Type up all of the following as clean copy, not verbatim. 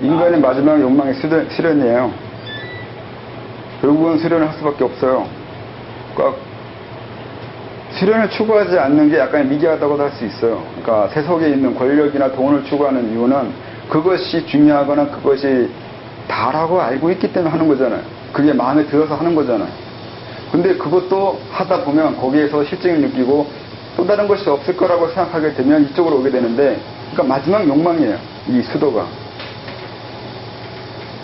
인간의 마지막 욕망이 수련이에요. 결국은 수련을 할 수밖에 없어요. 그러니까 수련을 추구하지 않는 게 약간 미개하다고도 할 수 있어요. 그러니까 세속에 있는 권력이나 돈을 추구하는 이유는 그것이 중요하거나 그것이 다라고 알고 있기 때문에 하는 거잖아요. 그게 마음에 들어서 하는 거잖아요. 근데 그것도 하다 보면 거기에서 실증을 느끼고 또 다른 것이 없을 거라고 생각하게 되면 이쪽으로 오게 되는데, 그러니까 마지막 욕망이에요. 이 수도가.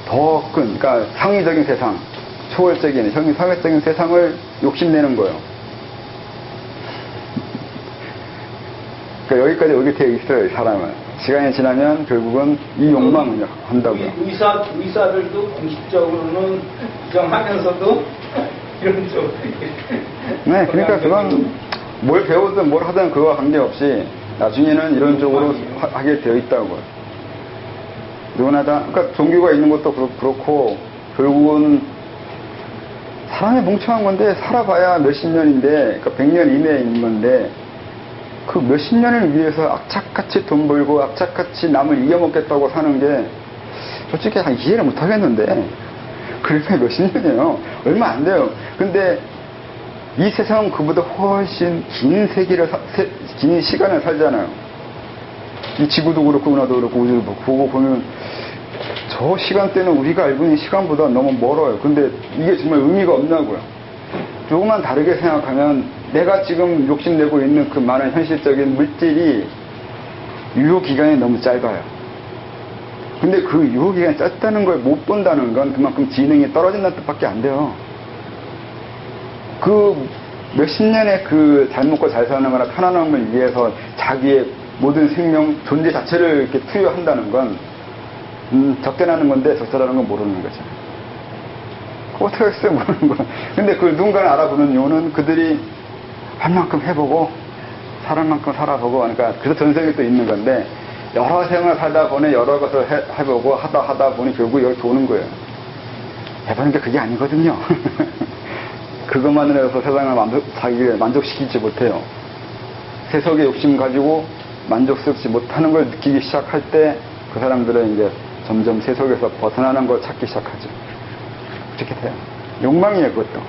더 큰, 그러니까 상위적인 세상, 초월적인, 사회적인 세상을 욕심내는 거예요. 그러니까 여기까지 오게 되어 있어요, 사람은. 시간이 지나면 결국은 이 욕망을 한다고요. 의사들도 공식적으로는 부정하면서도 이런 쪽. 네, 그러니까 그건 뭘 배우든 뭘 하든 그거와 관계없이 나중에는 이런 쪽으로 하게 되어 있다고요. 누구나 다, 그러니까 종교가 있는 것도 그렇고, 결국은 사람이 멍청한 건데, 살아봐야 몇십 년인데, 그러니까 100년 이내에 있는 건데, 그 몇십 년을 위해서 악착같이 돈 벌고 악착같이 남을 이겨먹겠다고 사는 게 솔직히 이해를 못 하겠는데, 그러면 몇십 년이에요. 얼마 안 돼요. 근데 이 세상은 그보다 훨씬 긴 긴 시간을 살잖아요. 이 지구도 그렇고 은하도 그렇고 우주도 그렇고 보고 보면 저 시간대는 우리가 알고 있는 시간보다 너무 멀어요. 근데 이게 정말 의미가 없나고요. 조금만 다르게 생각하면 내가 지금 욕심내고 있는 그 많은 현실적인 물질이 유효기간이 너무 짧아요. 근데 그 유효기간이 짧다는 걸 못 본다는 건 그만큼 지능이 떨어진다는 뜻밖에 안 돼요. 그 몇십 년의 그 잘 먹고 잘 사는 거나 편안함을 위해서 자기의 모든 생명, 존재 자체를 이렇게 투여한다는 건 적대라는 건데 적절하는 건 모르는 거죠. 어떻게 했어요? 모르는 거. 근데 그걸 누군가는 알아보는 이유는 그들이 할 만큼 해보고 살할 만큼 살아보고, 그러니까 그래서 전생이 또 있는 건데, 여러 생을 살다 보니 여러 것을 해보고 하다 보니 결국 여기 오는 거예요. 해보는 게 그게 아니거든요. 그것만으로 해서 세상을 자기를 만족시키지 못해요. 세속의 욕심 가지고 만족스럽지 못하는 걸 느끼기 시작할 때 그 사람들은 이제 점점 세속에서 벗어나는 걸 찾기 시작하죠. 그렇게 돼요. 욕망이에요, 그것도.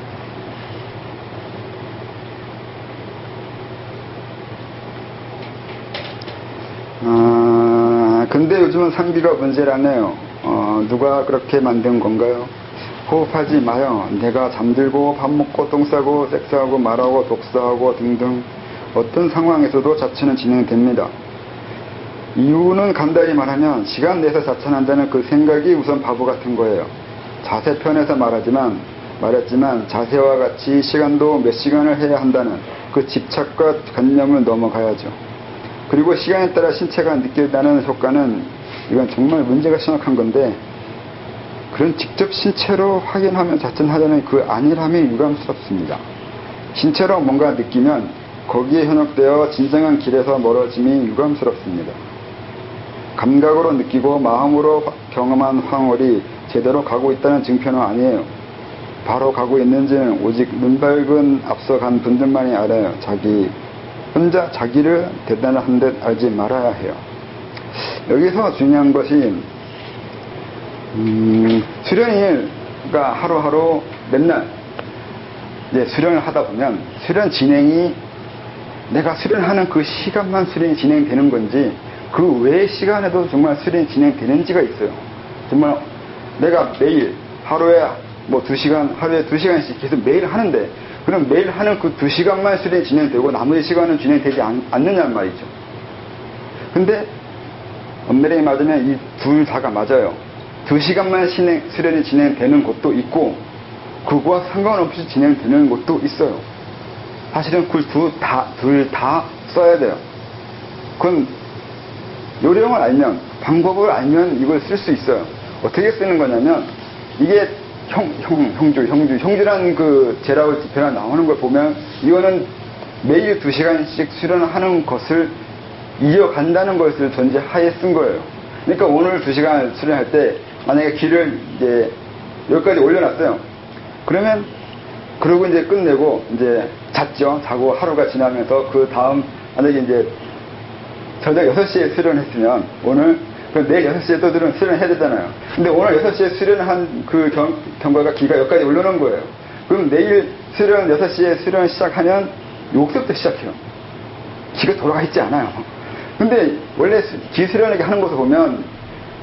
근데 요즘은 상비가 문제라네요. 누가 그렇게 만든 건가요? 호흡하지 마요. 내가 잠들고 밥 먹고 똥 싸고 섹스하고 말하고 독서하고 등등 어떤 상황에서도 자체는 진행됩니다. 이유는 간단히 말하면 시간 내에서 자천한다는 그 생각이 우선 바보 같은 거예요. 자세 편에서 말했지만 자세와 같이 시간도 몇 시간을 해야 한다는 그 집착과 관념을 넘어가야죠. 그리고 시간에 따라 신체가 느낀다는 효과는 이건 정말 문제가 심각한 건데, 그런 직접 신체로 확인하면 자천하자는 그 안일함이 유감스럽습니다. 신체로 뭔가 느끼면 거기에 현혹되어 진정한 길에서 멀어짐이 유감스럽습니다. 감각으로 느끼고 마음으로 경험한 황홀이 제대로 가고 있다는 증표는 아니에요. 바로 가고 있는지는 오직 눈밝은 앞서간 분들만이 알아요. 혼자 자기를 대단한 듯 알지 말아야 해요. 여기서 중요한 것이 수련이가 하루하루 맨날 이제 수련을 하다 보면 수련 진행이 내가 수련하는 그 시간만 수련이 진행되는 건지 그 외의 시간에도 정말 수련이 진행되는지가 있어요. 정말 내가 매일 하루에 뭐 2시간, 하루에 2시간씩 계속 매일 하는데, 그럼 매일 하는 그 2시간만 수련이 진행되고 나머지 시간은 진행되지 않느냐는 말이죠. 근데 엄밀히 맞으면 이 둘 다가 맞아요. 2시간만 수련이 진행되는 곳도 있고 그거와 상관없이 진행되는 곳도 있어요. 사실은 그 둘 다 써야 돼요. 그건 요령을 알면, 방법을 알면 이걸 쓸 수 있어요. 어떻게 쓰는 거냐면, 이게 형주라는 그 제라울 지표가 나오는 걸 보면 이거는 매일 2시간씩 수련을 하는 것을 이어간다는 것을 전제하에 쓴 거예요. 그러니까 오늘 2시간 수련할 때 만약에 길을 이제 여기까지 올려놨어요. 그러고 이제 끝내고 이제 잤죠. 자고 하루가 지나면서 그 다음 만약에 이제 저녁 6시에 수련했으면 오늘 그럼 내일 6시에 또들은 수련해야 되잖아요. 근데 오늘 6시에 수련한 그 경과가 기가 여기까지 올라오는 거예요. 그럼 내일 수련 6시에 수련 시작하면 여기서부터 시작해요. 기가 돌아가 있지 않아요. 근데 원래 기수련하게 하는 것을 보면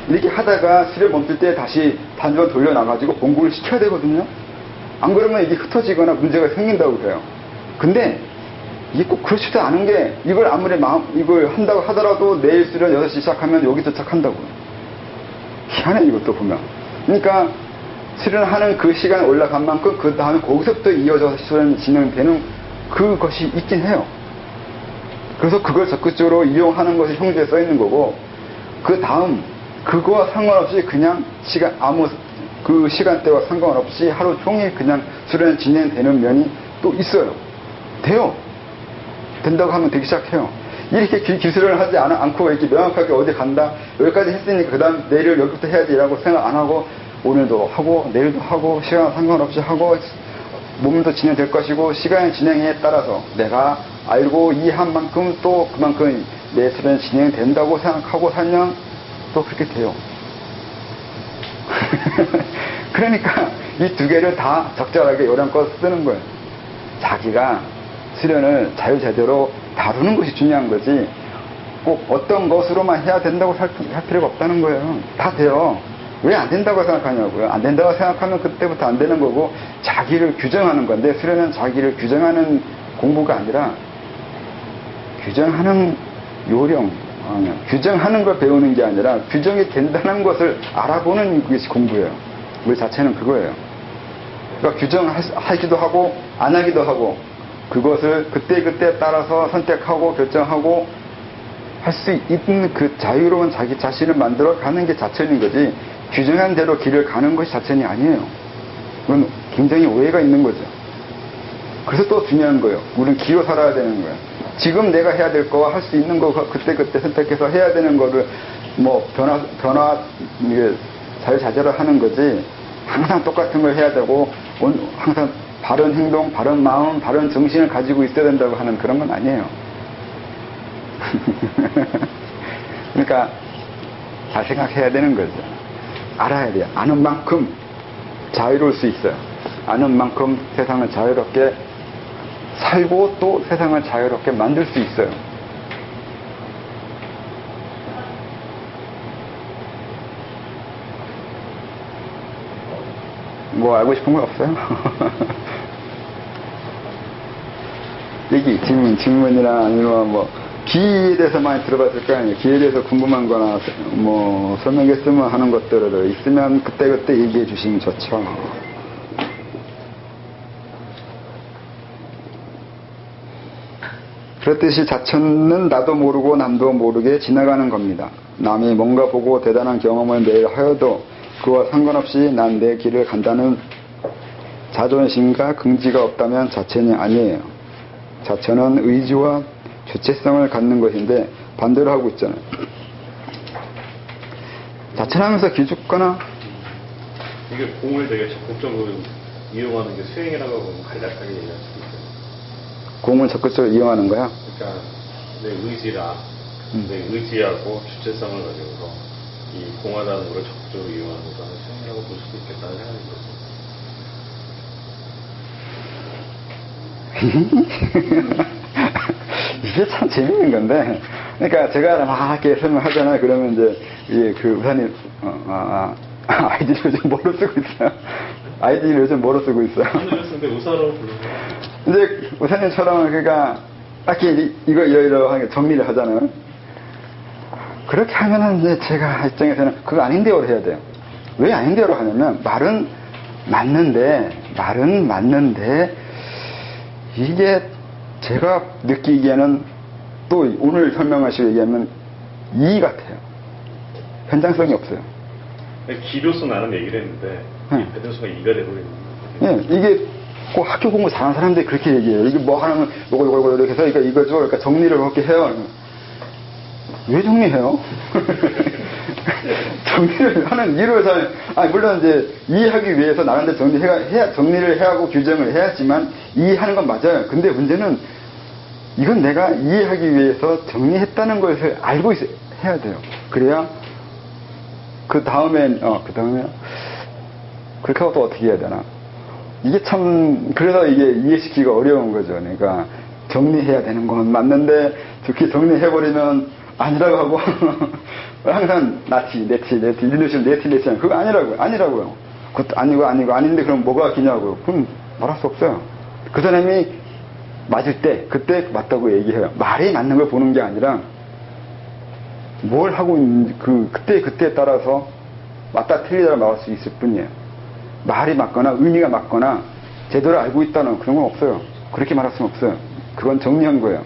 이렇게 하다가 수련 멈출 때 다시 단전 돌려놔가지고 공부를 시켜야 되거든요. 안 그러면 이게 흩어지거나 문제가 생긴다고 그래요. 근데 이게 꼭 그렇지도 않은 게 이걸 아무리 이걸 한다고 하더라도 내일 수련 6시 시작하면 여기서 시작한다고요. 희한해 이것도 보면. 그러니까 수련하는 그 시간에 올라간 만큼 그 다음에 거기서부터 이어져서 수련이 진행되는 그것이 있긴 해요. 그래서 그걸 적극적으로 이용하는 것이 형주에 써 있는 거고, 그 다음 그거와 상관없이 그냥 그 시간대와 상관없이 하루 종일 그냥 수련이 진행되는 면이 또 있어요. 돼요. 된다고 하면 되기 시작해요. 이렇게 기술을 하지 않고 이렇게 명확하게 어디 간다, 여기까지 했으니까 그 다음 내일 여기부터 해야지라고 생각 안 하고 오늘도 하고 내일도 하고 시간 상관없이 하고 몸도 진행될 것이고, 시간의 진행에 따라서 내가 알고 이해한 만큼 또 그만큼 내 수련이 진행된다고 생각하고 살면 또 그렇게 돼요. 그러니까 이 두 개를 다 적절하게 요령껏 쓰는 거예요. 자기가 수련을 자유제대로 다루는 것이 중요한 거지, 꼭 어떤 것으로만 해야 된다고 할 필요가 없다는 거예요. 다 돼요. 왜 안 된다고 생각하냐고요. 안 된다고 생각하면 그때부터 안 되는 거고, 자기를 규정하는 건데, 수련은 자기를 규정하는 공부가 아니라 규정하는 요령, 규정하는 걸 배우는 게 아니라 규정이 된다는 것을 알아보는 것이 공부예요. 우리 자체는 그거예요. 그러니까 규정하기도 하고 안 하기도 하고, 그것을 그때그때 따라서 선택하고 결정하고 할 수 있는 그 자유로운 자기 자신을 만들어 가는 게 자천인 거지, 규정한 대로 길을 가는 것이 자천이 아니에요. 그건 굉장히 오해가 있는 거죠. 그래서 또 중요한 거예요. 우리는 기로 살아야 되는 거예요. 지금 내가 해야 될 거와 할 수 있는 거 그때그때 선택해서 해야 되는 거를 이게 자유자재로 하는 거지, 항상 똑같은 걸 해야 되고 항상 바른 행동, 바른 마음, 바른 정신을 가지고 있어야 된다고 하는 그런 건 아니에요. 그러니까 잘 생각해야 되는 거죠. 알아야 돼요. 아는 만큼 자유로울 수 있어요. 아는 만큼 세상을 자유롭게 살고 또 세상을 자유롭게 만들 수 있어요. 뭐 알고 싶은 거 없어요? 얘기, 질문이나 아니면 뭐 기에 대해서 많이 들어봤을 거 아니에요. 기에 대해서 궁금한 거나 뭐 설명했으면 하는 것들을 있으면 그때그때 얘기해 주시면 좋죠. 그렇듯이 자천은 나도 모르고 남도 모르게 지나가는 겁니다. 남이 뭔가 보고 대단한 경험을 매일 하여도 그와 상관없이 난 내 길을 간다는 자존심과 긍지가 없다면 자천이 아니에요. 자천은 의지와 주체성을 갖는 것인데 반대로 하고 있잖아요. 자천하면서 기죽거나, 이게 공을 되게 적극적으로 이용하는 게 수행이라고 보면 간략하게 얘기할 수 있어요. 공을 적극적으로 이용하는 거야? 그러니까 내 내 의지하고 주체성을 가지고서 이 공하다는 거를 적극적으로 이용하는 것을 수행이라고 볼 수도 있겠다는 생각이 들었어요. 이게 참 재밌는 건데, 그러니까 제가 막 이렇게 설명하잖아요. 그러면 이제 그 우사님 아이디를 요즘 뭐로 쓰고 있어요? 아이디를 요즘 뭐로 쓰고 있어요? 근데 우사로 부르는 이제 우사님처럼 그러니까 딱히 이거 이러이러하게 정리를 하잖아요. 그렇게 하면은 이제 제가 입장에서는 그거 아닌데요로 해야 돼요. 왜 아닌데요로 하냐면 말은 맞는데 이게 제가 느끼기에는 또 오늘 설명하시고 얘기하면 이 같아요. 현장성이 없어요. 기로서 나는 얘기를 했는데 배도수가 이가 돼버리는 거예요. 예, 이게 꼭 학교 공부 잘하는 사람들이 그렇게 얘기해요. 이게 뭐 하는 요거 이렇게 해서 이거죠. 그러니까 정리를 그렇게 해요. 왜 정리해요? 정리를 하는 이유를 물론 이제 이해하기 위해서 나름대로 정리를 해야 하고 규정을 해야지만 이해하는 건 맞아요. 근데 문제는 이건 내가 이해하기 위해서 정리했다는 것을 알고 해야 돼요. 그래야 그 다음에 그렇게 하고 또 어떻게 해야 되나? 이게 참, 그래서 이게 이해시키기가 어려운 거죠. 그러니까 정리해야 되는 건 맞는데, 좋게 정리해버리면 아니라고 하고, 항상 나티, 네티, 이런 식으로 네티, 그거 아니라고요. 그것도 아닌데 그럼 뭐가 기냐고요. 그럼 말할 수 없어요. 그 사람이 맞을 때, 그때 맞다고 얘기해요. 말이 맞는 걸 보는 게 아니라, 뭘 하고 있는지, 그때에 따라서 맞다 틀리다고 말할 수 있을 뿐이에요. 말이 맞거나, 의미가 맞거나, 제대로 알고 있다는 그런 건 없어요. 그렇게 말할 수는 없어요. 그건 정리한 거예요.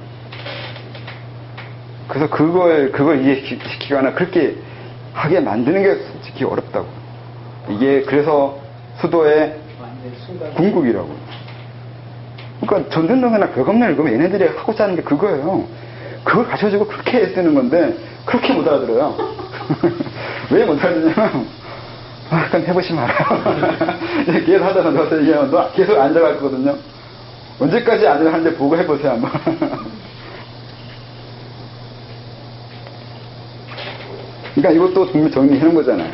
그래서 그걸 이해시키거나 그렇게 하게 만드는 게 솔직히 어렵다고. 이게 그래서 수도의 궁극이라고. 그러니까 전전동이나 벽없는 읽으면 얘네들이 하고자 하는 게 그거예요. 그걸 가져가지고 그렇게 쓰는 건데 그렇게 못 알아들어요. 왜 못 알아듣냐면 그럼 해보시면 알아요. 계속 하다가 너한테 얘기하면 너 계속 앉아갈 거거든요. 언제까지 앉아가는지 보고 해보세요 한번. 그러니까 이것도 정리하는 거잖아요.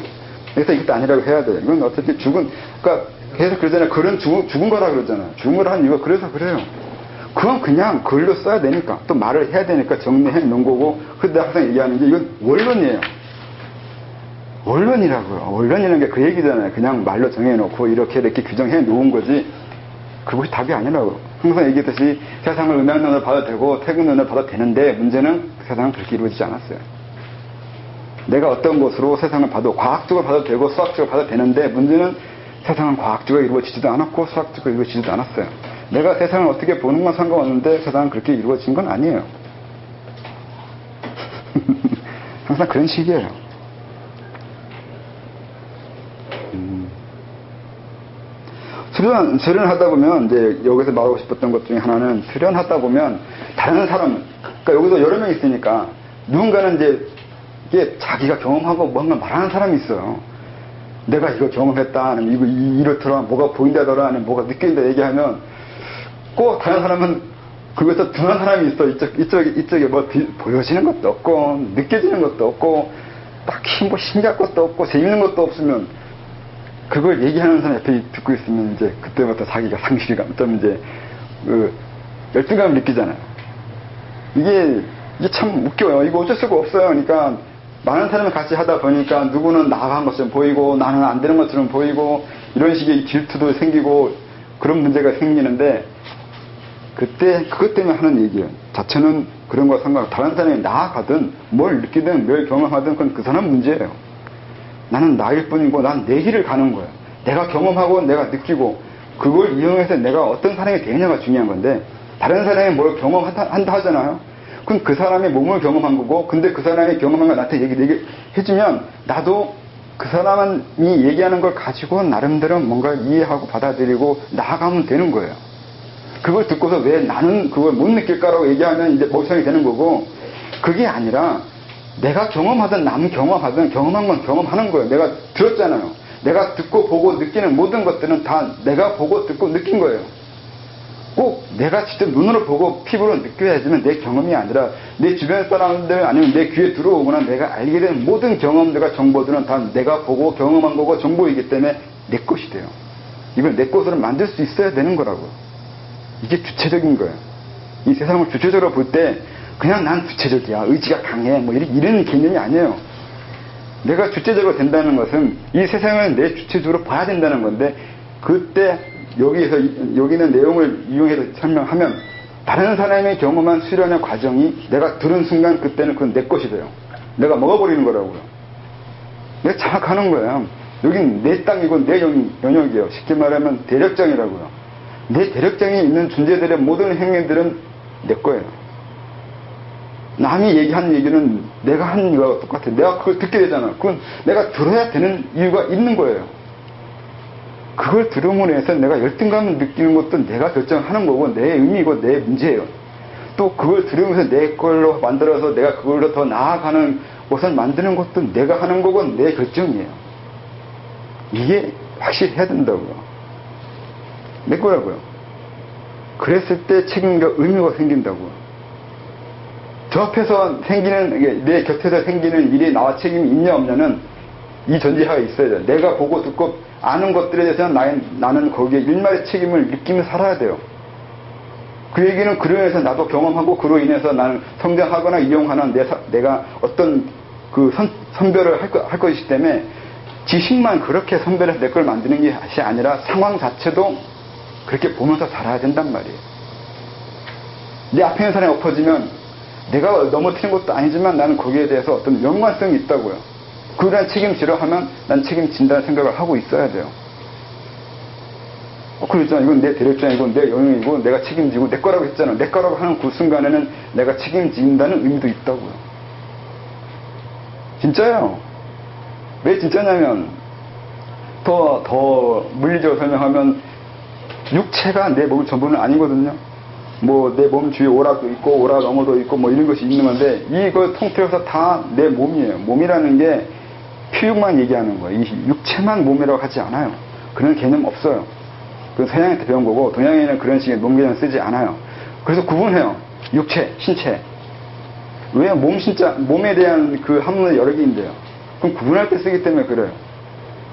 그래서 이것도 아니라고 해야 돼요. 이건 어차피 그러니까 계속 그러잖아요. 글은 죽은 거라 그러잖아요. 죽은 거라 하는 이유가 그래서 그래요. 그건 그냥 글로 써야 되니까, 또 말을 해야 되니까 정리해 놓은 거고, 근데 항상 얘기하는 게 이건 원론이에요. 원론이라고요. 원론이라는 게 그 얘기잖아요. 그냥 말로 정해놓고 이렇게 규정해 놓은 거지, 그것이 답이 아니라고. 항상 얘기했듯이 세상을 음양론을 봐도 되고 태극론을 봐도 되는데, 문제는 세상은 그렇게 이루어지지 않았어요. 내가 어떤 것으로 세상을 봐도 과학적으로 봐도 되고 수학적으로 봐도 되는데, 문제는 세상은 과학적으로 이루어지지도 않았고 수학적으로 이루어지지도 않았어요. 내가 세상을 어떻게 보는 건 상관없는데 세상은 그렇게 이루어진 건 아니에요. 항상 그런 식이에요. 수련하다 보면 이제 여기서 말하고 싶었던 것 중에 하나는, 수련하다 보면 다른 사람, 그러니까 여기서 여러 명 있으니까 누군가는 이제 이게 자기가 경험하고 뭔가 말하는 사람이 있어요. 내가 이거 경험했다, 아니면 이거 이렇더라, 뭐가 보인다더라, 아니면 뭐가 느낀다 얘기하면 꼭 다른 사람은 그것에서 둔한 사람이 있어. 이쪽에 뭐 보여지는 것도 없고 느껴지는 것도 없고 딱히 뭐 신기할 것도 없고 재밌는 것도 없으면 그걸 얘기하는 사람 옆에 듣고 있으면 이제 그때부터 자기가 상실감, 좀 이제 열등감을 느끼잖아요. 이게 참 웃겨요. 이거 어쩔 수가 없어요. 그러니까 많은 사람을 같이 하다 보니까 누구는 나간 것처럼 보이고 나는 안 되는 것처럼 보이고 이런 식의 질투도 생기고 그런 문제가 생기는데, 그때 그것 때문에 하는 얘기예요. 자체는 그런 거와 상관없이 다른 사람이 나아가든 뭘 느끼든 뭘 경험하든 그건 그 사람 문제예요. 나는 나일 뿐이고 난 내 길을 가는 거예요. 내가 경험하고 내가 느끼고 그걸 이용해서 내가 어떤 사람이 되느냐가 중요한 건데, 다른 사람이 뭘 경험한다 하잖아요. 그럼 그 사람의 몸을 경험한 거고, 근데 그 사람이 경험한 걸 나한테 얘기해주면 나도 그 사람이 얘기하는 걸 가지고 나름대로 뭔가 이해하고 받아들이고 나아가면 되는 거예요. 그걸 듣고서 왜 나는 그걸 못 느낄까라고 얘기하면 이제 멍청이 되는 거고, 그게 아니라 내가 경험하든 남 경험하든 경험한 건 경험하는 거예요. 내가 들었잖아요. 내가 듣고 보고 느끼는 모든 것들은 다 내가 보고 듣고 느낀 거예요. 꼭 내가 직접 눈으로 보고 피부로 느껴야지만 내 경험이 아니라 내 주변 사람들 아니면 내 귀에 들어오거나 내가 알게 된 모든 경험들과 정보들은 다 내가 보고 경험한 거고 정보이기 때문에 내 것이 돼요. 이걸 내 것으로 만들 수 있어야 되는 거라고요. 이게 주체적인 거예요. 이 세상을 주체적으로 볼 때 그냥 난 주체적이야, 의지가 강해, 뭐 이런 개념이 아니에요. 내가 주체적으로 된다는 것은 이 세상을 내 주체적으로 봐야 된다는 건데, 그때 여기는 내용을 이용해서 설명하면 다른 사람이 경험한 수련의 과정이 내가 들은 순간 그때는 그건 내 것이 돼요. 내가 먹어버리는 거라고요. 내가 장악하는 거예요. 여긴 내 땅이고 내 영역이에요. 쉽게 말하면 대력장이라고요. 내 대력장에 있는 존재들의 모든 행위들은 내 거예요. 남이 얘기한 얘기는 내가 하는 이유가 똑같아요. 내가 그걸 듣게 되잖아. 그건 내가 들어야 되는 이유가 있는 거예요. 그걸 들음으로 해서 내가 열등감을 느끼는 것도 내가 결정하는 거고 내 의미고 내 문제예요. 또 그걸 들으면서 내 걸로 만들어서 내가 그걸로 더 나아가는 것을 만드는 것도 내가 하는 거고 내 결정이에요. 이게 확실히 해야 된다고요. 내 거라고요. 그랬을 때 책임과 의미가 생긴다고요. 저 앞에서 생기는, 내 곁에서 생기는 일이 나와 책임이 있냐 없냐는 이 전제하가 있어야 돼요. 내가 보고 듣고 아는 것들에 대해서는 나는 거기에 일말의 책임을 느끼며 살아야 돼요. 그 얘기는 그로 인해서 나도 경험하고 그로 인해서 나는 성장하거나 이용하는 내가 어떤 그 선별을 할 것이기 때문에 지식만 그렇게 선별해서 내 걸 만드는 것이 아니라 상황 자체도 그렇게 보면서 살아야 된단 말이에요. 내 앞에 있는 사람이 엎어지면 내가 넘어뜨린 것도 아니지만 나는 거기에 대해서 어떤 연관성이 있다고요. 그런 책임지려 하면 난 책임진다는 생각을 하고 있어야 돼요. 그랬잖아. 이건 내 대립장이고 내 영역이고 내가 책임지고 내 거라고 했잖아. 내 거라고 하는 그 순간에는 내가 책임진다는 의미도 있다고요. 진짜예요. 왜 진짜냐면 더 물리적으로 설명하면 육체가 내 몸의 전부는 아니거든요. 뭐 내 몸 주위에 오락도 있고 오락 너머도 있고 뭐 이런 것이 있는 건데 이걸 통틀어서 다 내 몸이에요. 몸이라는 게 피육만 얘기하는 거예요. 이 육체만 몸이라고 하지 않아요. 그런 개념 없어요. 그건 서양한테 배운 거고 동양에는 그런 식의 몸 개념 쓰지 않아요. 그래서 구분해요. 육체, 신체. 왜 몸에 대한 그 학문은 여러 개인데요. 그럼 구분할 때 쓰기 때문에 그래요.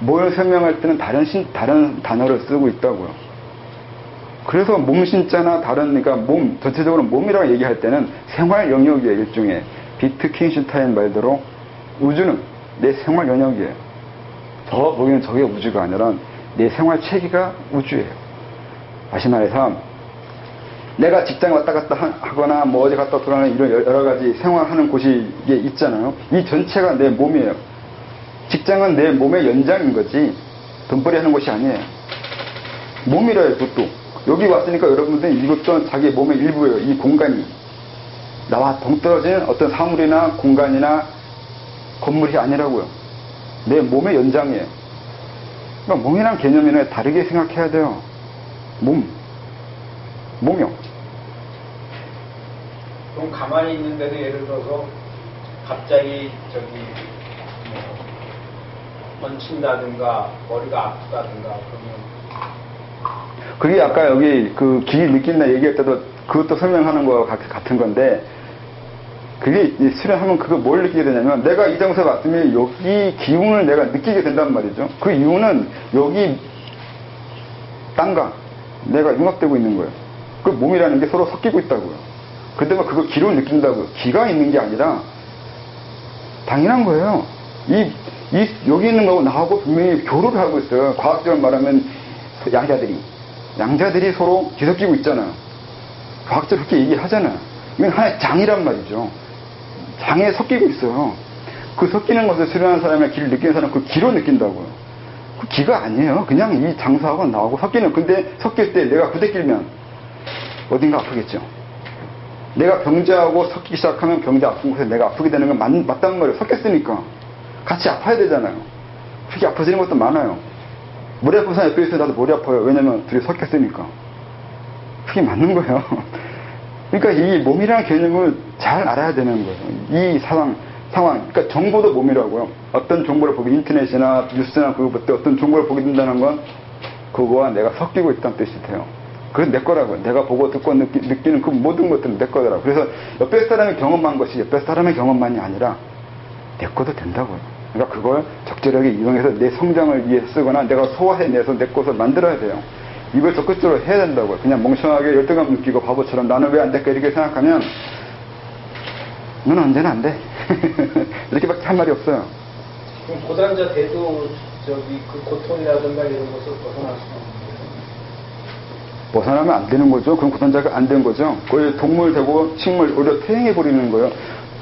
뭘 설명할 때는 다른 단어를 쓰고 있다고요. 그래서 몸신자나 그러니까 전체적으로 몸이라고 얘기할 때는 생활 영역이에요. 일종의 비트킨슈타인 말대로 우주는 내 생활 영역이에요. 더 보기에는 저게 우주가 아니라 내 생활 체계가 우주예요. 다시 말해서 내가 직장 왔다 갔다 하거나 뭐 어디 갔다 돌아가는 이런 여러 가지 생활하는 곳이 있잖아요. 이 전체가 내 몸이에요. 직장은 내 몸의 연장인 거지 돈벌이 하는 곳이 아니에요. 몸이래요. 그것도 여기 왔으니까 여러분들은 이것도 자기 몸의 일부예요. 이 공간이 나와 동떨어진 어떤 사물이나 공간이나 건물이 아니라고요. 내 몸의 연장이에요. 그러니까 몸이란 개념에는 다르게 생각해야 돼요. 몸이요. 그럼 가만히 있는데도 예를 들어서 갑자기 얹힌다든가 머리가 아프다든가 그러면 그게 아까 여기 그 기 느낀다 얘기할 때도 그것도 설명하는 거와 같은 건데 그게 수련하면 그거 뭘 느끼게 되냐면 내가 이 장소에 왔으면 여기 기운을 내가 느끼게 된단 말이죠. 그 이유는 여기 땅과 내가 융합되고 있는 거예요. 그 몸이라는 게 서로 섞이고 있다고요. 그때만 그거 기를 느낀다고요. 기가 있는 게 아니라 당연한 거예요. 여기 있는 거하고 나하고 분명히 교류를 하고 있어요. 과학적으로 말하면 양자들이 서로 뒤섞이고 있잖아요. 과학적으로 그렇게 얘기하잖아요. 이건 하나의 장이란 말이죠. 장에 섞이고 있어요. 그 섞이는 것을 수련하는 사람이나 기를 느끼는 사람은 그 기로 느낀다고요. 그 기가 아니에요. 그냥 이 장사하고 나하고 섞이는. 근데 섞일 때 내가 부대끼면 어딘가 아프겠죠. 내가 병자하고 섞이기 시작하면 병자 아픈 곳에 내가 아프게 되는 건 맞단 말이에요. 섞였으니까. 같이 아파야 되잖아요. 그렇게 아파지는 것도 많아요. 머리 아픈 사람 옆에 있어요. 나도 머리 아파요. 왜냐면 둘이 섞였으니까. 그게 맞는 거예요. 그러니까 이 몸이라는 개념을 잘 알아야 되는 거예요. 이 상황. 그러니까 정보도 몸이라고요. 어떤 정보를 보기, 인터넷이나 뉴스나 그거 볼 때 어떤 정보를 보게 된다는 건 그거와 내가 섞이고 있다는 뜻이 돼요. 그건 내 거라고요. 내가 보고 듣고 느끼는 그 모든 것들은 내 거더라고요. 그래서 옆에 사람이 경험한 것이 옆에 사람의 경험만이 아니라 내 거도 된다고요. 그러니까 그걸 적절하게 이용해서 내 성장을 위해 쓰거나 내가 소화해내서 내 것을 만들어야 돼요. 이걸 적극적으로 해야 된다고요. 그냥 멍청하게 열등감 느끼고 바보처럼 나는 왜 안 될까 이렇게 생각하면 넌 언제나 안 돼. 이렇게밖에 할 말이 없어요. 그럼 고단자 돼도 그 고통이라든가 이런 것을 벗어날 수 없는 거예요? 벗어나면 안 되는 거죠. 그럼 고단자가 안 된 거죠. 거의 동물 되고 식물 오히려 퇴행해버리는 거예요.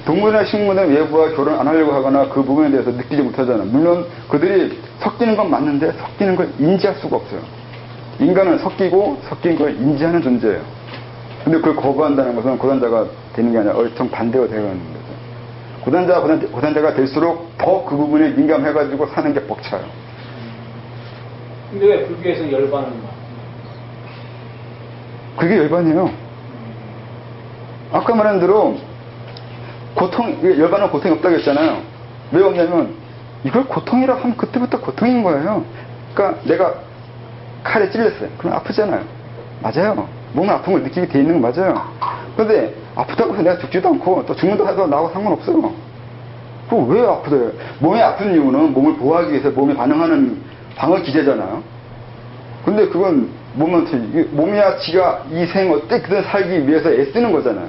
동물이나 식물은 외부와 결혼 안 하려고 하거나 그 부분에 대해서 느끼지 못하잖아요. 물론 그들이 섞이는 건 맞는데 섞이는 걸 인지할 수가 없어요. 인간은 섞인 걸 인지하는 존재예요. 근데 그걸 거부한다는 것은 고단자가 되는 게 아니라 정반대가 되어가는 거죠. 고단자가 될수록 더 그 부분에 민감해가지고 사는 게 벅차요. 근데 왜 불교에서 열반은 그게 열반이에요. 아까 말한 대로 열반은 고통이 없다고 했잖아요. 왜 없냐면 이걸 고통이라고 하면 그때부터 고통인 거예요. 그러니까 내가 칼에 찔렸어요. 그럼 아프잖아요. 맞아요. 몸은 아픈 걸 느끼게 돼 있는 거 맞아요. 그런데 아프다고 해서 내가 죽지도 않고 또 죽는다고 해도 나하고 상관없어요. 그거 왜 아프대요? 몸이 아픈 이유는 몸을 보호하기 위해서 몸이 반응하는 방어 기제잖아요. 근데 그건 몸이야 지가 이 생 어떻게든 살기 위해서 애쓰는 거잖아요.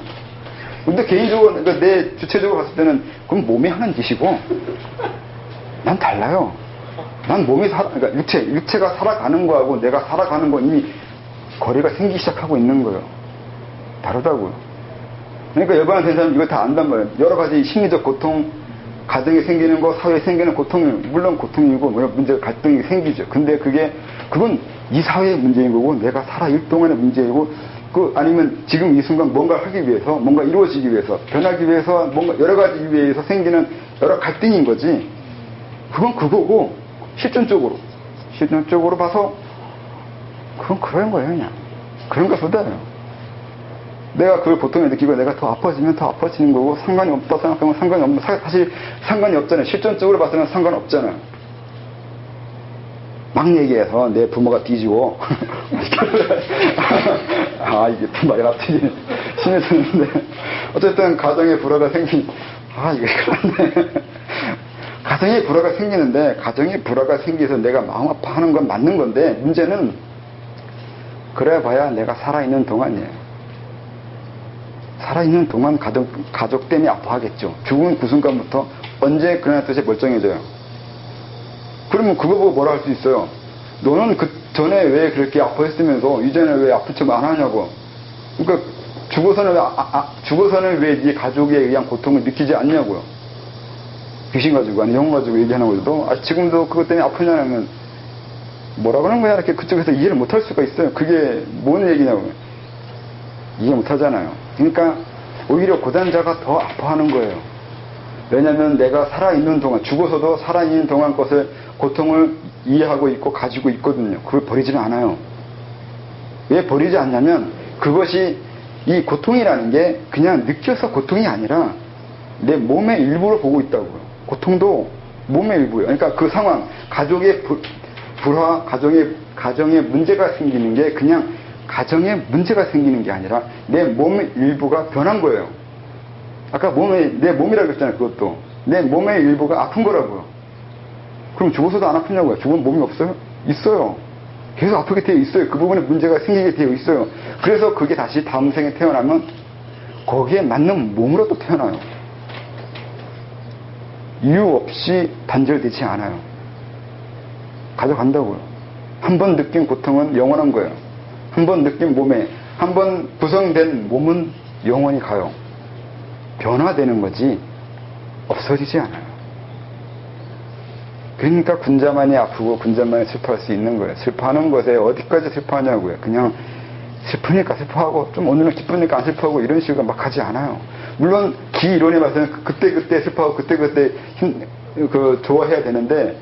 근데 개인적으로, 그러니까 내 주체적으로 봤을 때는 그건 몸이 하는 짓이고, 난 달라요. 난 몸이 그러니까 육체가 살아가는 거하고 내가 살아가는 건 이미 거리가 생기기 시작하고 있는 거예요. 다르다고요. 그러니까 열반에 된 사람은 이걸 다 안단 말이에요. 여러 가지 심리적 고통, 가정에 생기는 거, 사회에 생기는 고통이, 물론 고통이고, 문제가 갈등이 생기죠. 근데 그건 이 사회의 문제인 거고, 내가 살아일 동안의 문제이고, 아니면 지금 이 순간 뭔가 하기 위해서, 뭔가 이루어지기 위해서, 변하기 위해서, 뭔가 여러 가지 위해서 생기는 여러 갈등인 거지. 그건 그거고, 실존적으로 봐서, 그건 그런 거예요, 그냥. 그런가 보다요. 내가 그걸 보통에 느끼고 내가 더 아파지면 더 아파지는 거고, 상관이 없다 생각하면 상관이 없는, 사실 상관이 없잖아요. 실존적으로 봐서는 상관없잖아요. 막 얘기해서 내 부모가 뒤지고, 이게 말이 갑자기 심해졌는데, 어쨌든 가정에 불화가 이게 그런데, 가정에 불화가 생기는데, 가정에 불화가 생겨서 내가 마음 아파하는 건 맞는 건데, 문제는, 그래 봐야 내가 살아있는 동안이에요. 살아있는 동안 가족 때문에 아파하겠죠. 죽은 그 순간부터 언제 그날 뜻이 멀쩡해져요. 그러면 그거 보고 뭐라 할 수 있어요? 너는 그 전에 왜 그렇게 아파했으면서 이제는 왜 아픈 척 안 하냐고. 그러니까 죽어서는 왜 네 가족에 의한 고통을 느끼지 않냐고요. 귀신 가지고 아니 영 가지고 얘기하는 거죠. 지금도 그것 때문에 아프냐면 뭐라 그러는 거야? 이렇게 그쪽에서 이해를 못 할 수가 있어요. 그게 뭔 얘기냐고. 이해 못 하잖아요. 그러니까 오히려 고단자가 더 아파하는 거예요. 왜냐하면 내가 살아있는 동안, 죽어서도 살아있는 동안 것을, 고통을 이해하고 있고 가지고 있거든요. 그걸 버리지는 않아요. 왜 버리지 않냐면 그것이, 이 고통이라는 게 그냥 느껴서 고통이 아니라 내 몸의 일부로 보고 있다고요. 고통도 몸의 일부예요. 그러니까 그 상황, 가족의 불화, 가정에 문제가 생기는 게 그냥 가정에 문제가 생기는 게 아니라 내 몸의 일부가 변한 거예요. 아까 내 몸이라고 했잖아요. 그것도 내 몸의 일부가 아픈 거라고요. 그럼 죽어서도 안 아프냐고요? 죽으면 몸이 없어요? 있어요. 계속 아프게 되어 있어요. 그 부분에 문제가 생기게 되어 있어요. 그래서 그게 다시 다음 생에 태어나면 거기에 맞는 몸으로 또 태어나요. 이유 없이 단절되지 않아요. 가져간다고요. 한 번 느낀 고통은 영원한 거예요. 한 번 느낀 몸에, 한 번 구성된 몸은 영원히 가요. 변화되는 거지 없어지지 않아요. 그러니까 군자만이 아프고 군자만이 슬퍼할 수 있는 거예요. 슬퍼하는 것에 어디까지 슬퍼하냐고요. 그냥 슬프니까 슬퍼하고 좀 오늘은 기쁘니까 안 슬퍼하고 이런 식으로 막 하지 않아요. 물론 기 이론에 봐서는 그때 슬퍼하고 그때 좋아해야 되는데,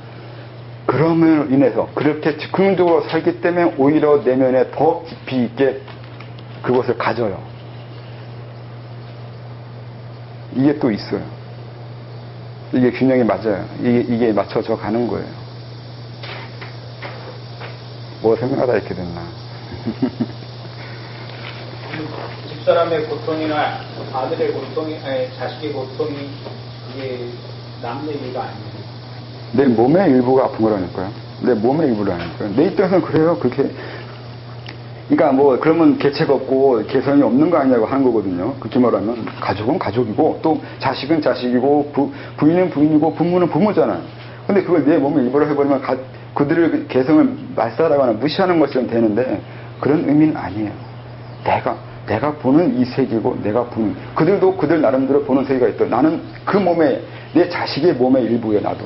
그럼으로 인해서 그렇게 즉흥적으로 살기 때문에 오히려 내면에 더 깊이 있게 그것을 가져요. 이게 또 있어요. 이게 균형이 맞아요. 이게 맞춰져 가는 거예요. 뭐 생각하다 이렇게 됐나. 집사람의 고통이나 아들의 고통이, 아니 자식의 고통이 이게 남 얘기가 아니에요. 내 몸의 일부가 아픈 거라니까요. 내 몸의 일부라니까요. 내 입장에서는 그래요. 그렇게. 그러니까 뭐 그러면 개체가 없고 개성이 없는 거 아니냐고 하는 거거든요. 그렇게 말하면 가족은 가족이고 또 자식은 자식이고 부인은 부인이고 부모는 부모잖아요. 근데 그걸 내 몸의 일부로 해버리면 그들의 개성을 말살하거나 무시하는 것처럼 되는데 그런 의미는 아니에요. 내가 보는 이 세계고 내가 보는, 그들도 그들 나름대로 보는 세계가 있다. 나는 그 몸에, 내 자식의 몸의 일부예요. 나도.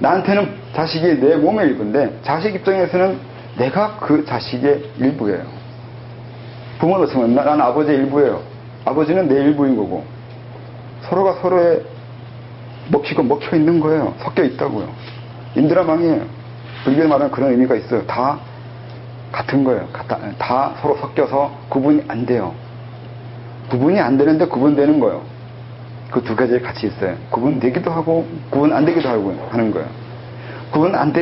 나한테는 자식이 내 몸의 일부인데 자식 입장에서는 내가 그 자식의 일부예요. 부모도 마찬가지예요. 나는 아버지의 일부예요. 아버지는 내 일부인 거고 서로가 서로에 먹혀 있는 거예요. 섞여 있다고요. 인드라망이에요. 불교에 말하는 그런 의미가 있어요. 다 같은 거예요. 다 서로 섞여서 구분이 안 돼요. 구분이 안 되는데 구분되는 거예요. 그 두 가지 같이 있어요. 구분되기도 하고 구분 안 되기도 하고 하는 거예요. 구분 안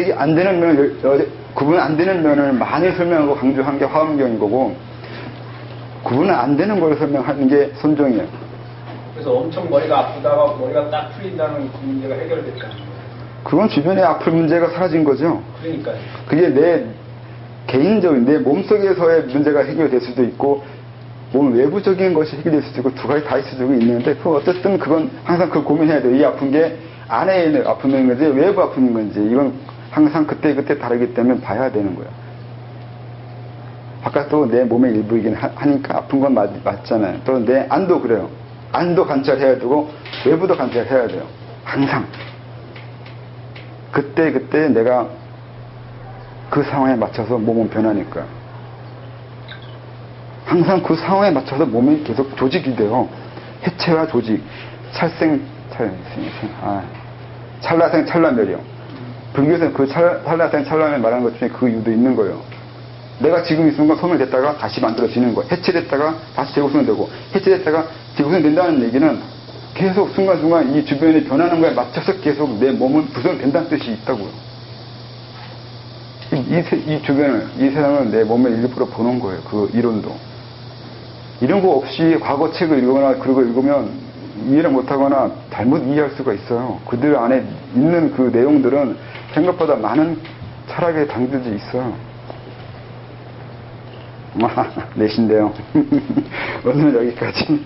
되는 면을 많이 설명하고 강조한 게 화엄경인 거고, 구분 안 되는 걸 설명하는 게 선종이에요. 그래서 엄청 머리가 아프다가 머리가 딱 풀린다는 그 문제가 해결됐다는 거예요. 그건 주변의 아플 문제가 사라진 거죠. 그러니까요. 그게 내 개인적인 내 몸속에서의 문제가 해결될 수도 있고 몸 외부적인 것이 해결될 수도 있고 두 가지 다 있을 수도 있는데 어쨌든 그건 항상 그 고민해야 돼요. 이 아픈 게 안에 있는 아픔인 건지 외부 아픔인 건지 이건 항상 그때 다르기 때문에 봐야 되는 거예요. 바깥도 내 몸의 일부이긴 하니까 아픈 건 맞잖아요. 또 내 안도 그래요. 안도 관찰해야 되고 외부도 관찰해야 돼요. 항상 그때 내가 그 상황에 맞춰서 몸은 변하니까 항상 그 상황에 맞춰서 몸이 계속 조직이 돼요. 해체와 조직, 찰나생 찰나멸이요. 불교에서는 그 찰나생 찰나멸 말하는 것 중에 그 이유도 있는 거예요. 내가 지금 이 순간 소멸됐다가 다시 만들어지는 거예요. 해체됐다가 다시 재구성되고 해체됐다가 재구성된다는 얘기는 계속 순간순간 이 주변이 변하는 거에 맞춰서 계속 내 몸은 구성된다는 뜻이 있다고요. 이 주변을, 이 세상을 내 몸의 일부로 보는 거예요. 그 이론도. 이런 거 없이 과거 책을 읽거나 그런 거 읽으면 이해를 못하거나 잘못 이해할 수가 있어요. 그들 안에 있는 그 내용들은 생각보다 많은 철학의 당들이 있어요. 내신데요. 오늘은 여기까지.